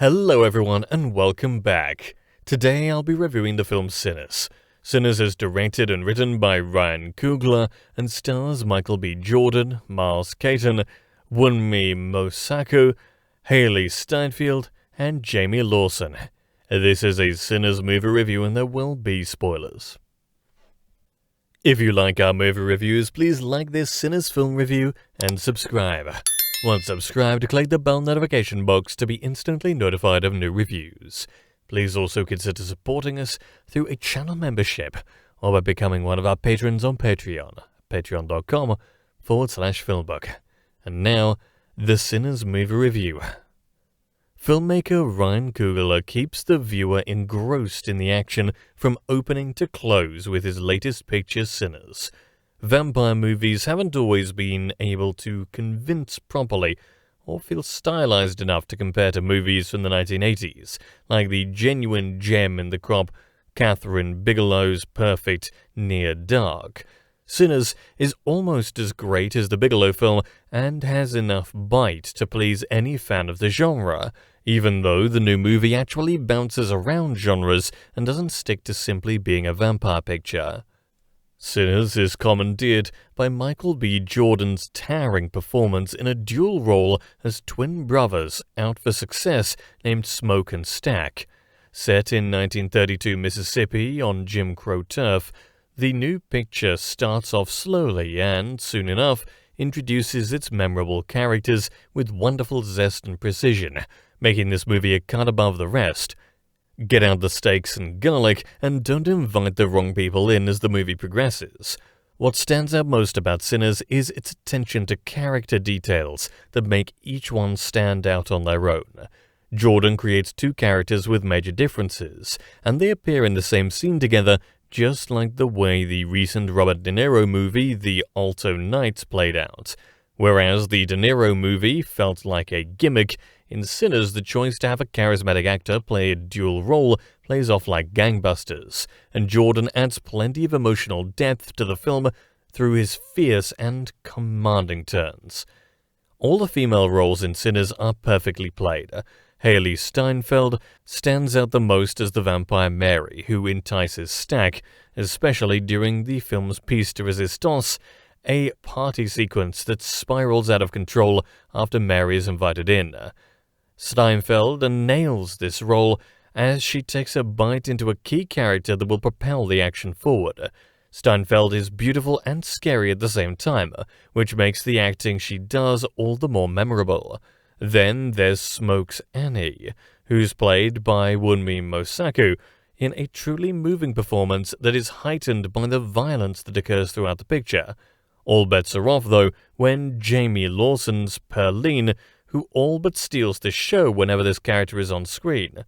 Hello everyone and welcome back. Today I'll be reviewing the film Sinners. Sinners is directed and written by Ryan Coogler and stars Michael B. Jordan, Miles Caton, Wunmi Mosaku, Hailee Steinfeld, and Jayme Lawson. This is a Sinners movie review and there will be spoilers. If you like our movie reviews, please like this Sinners film review and subscribe. Once subscribed, click the bell notification box to be instantly notified of new reviews. Please also consider supporting us through a channel membership or by becoming one of our patrons on Patreon, patreon.com/FilmBook. And now, the Sinners movie review. Filmmaker Ryan Coogler keeps the viewer engrossed in the action from opening to close with his latest picture, Sinners. Vampire movies haven't always been able to convince properly or feel stylized enough to compare to movies from the 1980s, like the genuine gem in the crop, Kathryn Bigelow's perfect Near Dark. Sinners is almost as great as the Bigelow film and has enough bite to please any fan of the genre, even though the new movie actually bounces around genres and doesn't stick to simply being a vampire picture. Sinners is commandeered by Michael B. Jordan's towering performance in a dual role as twin brothers out for success named Smoke and Stack. Set in 1932 Mississippi on Jim Crow turf, the new picture starts off slowly and, soon enough, introduces its memorable characters with wonderful zest and precision, making this movie a cut above the rest. Get out the steaks and garlic, and don't invite the wrong people in as the movie progresses. What stands out most about Sinners is its attention to character details that make each one stand out on their own. Jordan creates two characters with major differences, and they appear in the same scene together, just like the way the recent Robert De Niro movie The Alto Knights played out. Whereas the De Niro movie felt like a gimmick, in Sinners the choice to have a charismatic actor play a dual role plays off like gangbusters, and Jordan adds plenty of emotional depth to the film through his fierce and commanding turns. All the female roles in Sinners are perfectly played. Hailee Steinfeld stands out the most as the vampire Mary, who entices Stack, especially during the film's piece de resistance, a party sequence that spirals out of control after Mary is invited in. Steinfeld nails this role as she takes a bite into a key character that will propel the action forward. Steinfeld is beautiful and scary at the same time, which makes the acting she does all the more memorable. Then there's Smoke's Annie, who's played by Wunmi Mosaku, in a truly moving performance that is heightened by the violence that occurs throughout the picture. All bets are off, though, when Jayme Lawson's Pearline, who all but steals the show whenever this character is on screen.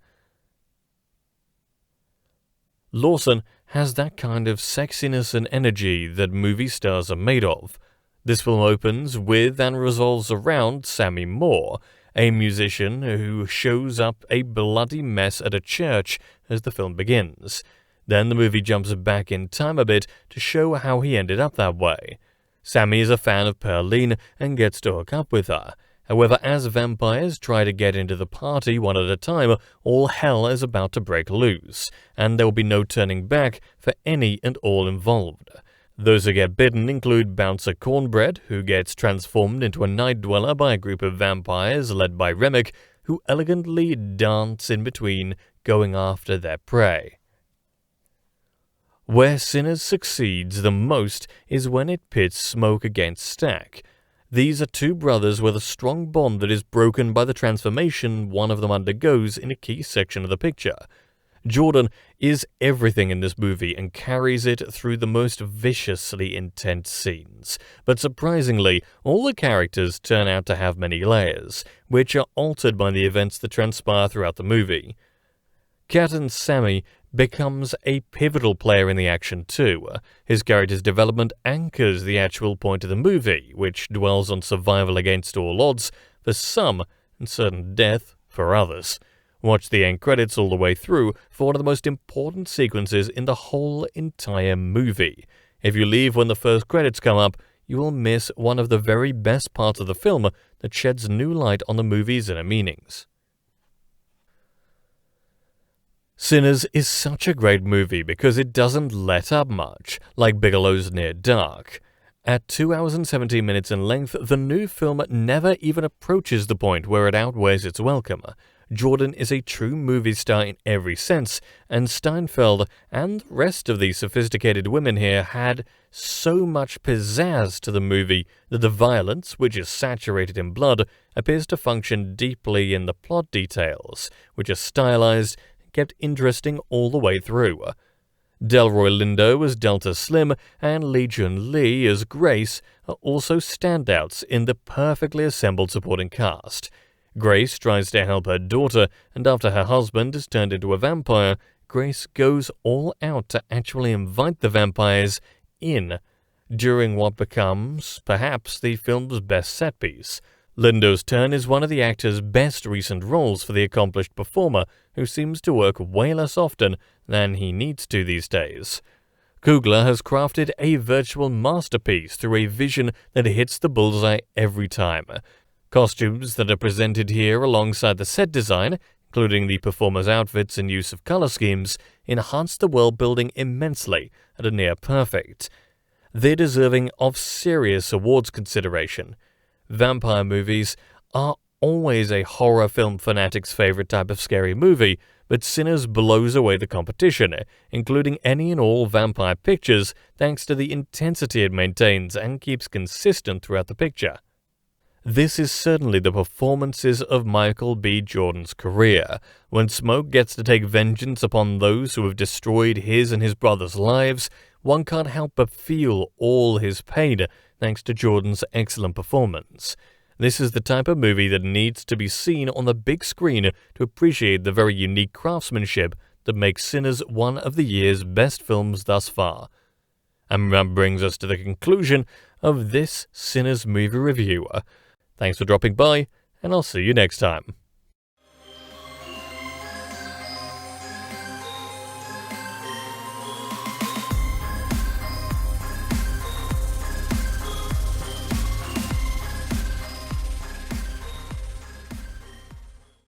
Lawson has that kind of sexiness and energy that movie stars are made of. This film opens with and revolves around Sammy Moore, a musician who shows up a bloody mess at a church as the film begins. Then the movie jumps back in time a bit to show how he ended up that way. Sammy is a fan of Pearline and gets to hook up with her. However, as vampires try to get into the party one at a time, all hell is about to break loose, and there will be no turning back for any and all involved. Those who get bitten include Bouncer Cornbread, who gets transformed into a night dweller by a group of vampires led by Remick, who elegantly dance in between, going after their prey. Where Sinners succeeds the most is when it pits Smoke against Stack. These are two brothers with a strong bond that is broken by the transformation one of them undergoes in a key section of the picture. Jordan is everything in this movie and carries it through the most viciously intense scenes. But surprisingly, all the characters turn out to have many layers, which are altered by the events that transpire throughout the movie. Caton Sammy becomes a pivotal player in the action too. His character's development anchors the actual point of the movie, which dwells on survival against all odds for some and certain death for others. Watch the end credits all the way through for one of the most important sequences in the whole entire movie. If you leave when the first credits come up, you will miss one of the very best parts of the film that sheds new light on the movie's inner meanings. Sinners is such a great movie because it doesn't let up much, like Bigelow's Near Dark. At 2 hours and 17 minutes in length, the new film never even approaches the point where it outweighs its welcome. Jordan is a true movie star in every sense, and Steinfeld and the rest of the sophisticated women here had so much pizzazz to the movie that the violence, which is saturated in blood, appears to function deeply in the plot details, which are stylized and kept interesting all the way through. Delroy Lindo as Delta Slim and Lee Jun-lee as Grace are also standouts in the perfectly assembled supporting cast. Grace tries to help her daughter, and after her husband is turned into a vampire, Grace goes all out to actually invite the vampires in, during what becomes, perhaps, the film's best set piece. Lindo's turn is one of the actor's best recent roles for the accomplished performer, who seems to work way less often than he needs to these days. Coogler has crafted a virtual masterpiece through a vision that hits the bullseye every time. Costumes that are presented here alongside the set design, including the performers' outfits and use of color schemes, enhance the world building immensely at a near perfect. They're deserving of serious awards consideration. Vampire movies are always a horror film fanatic's favorite type of scary movie, but Sinners blows away the competition, including any and all vampire pictures, thanks to the intensity it maintains and keeps consistent throughout the picture. This is certainly the performances of Michael B. Jordan's career. When Smoke gets to take vengeance upon those who have destroyed his and his brother's lives, one can't help but feel all his pain thanks to Jordan's excellent performance. This is the type of movie that needs to be seen on the big screen to appreciate the very unique craftsmanship that makes Sinners one of the year's best films thus far. And that brings us to the conclusion of this Sinners movie review. Thanks for dropping by, and I'll see you next time.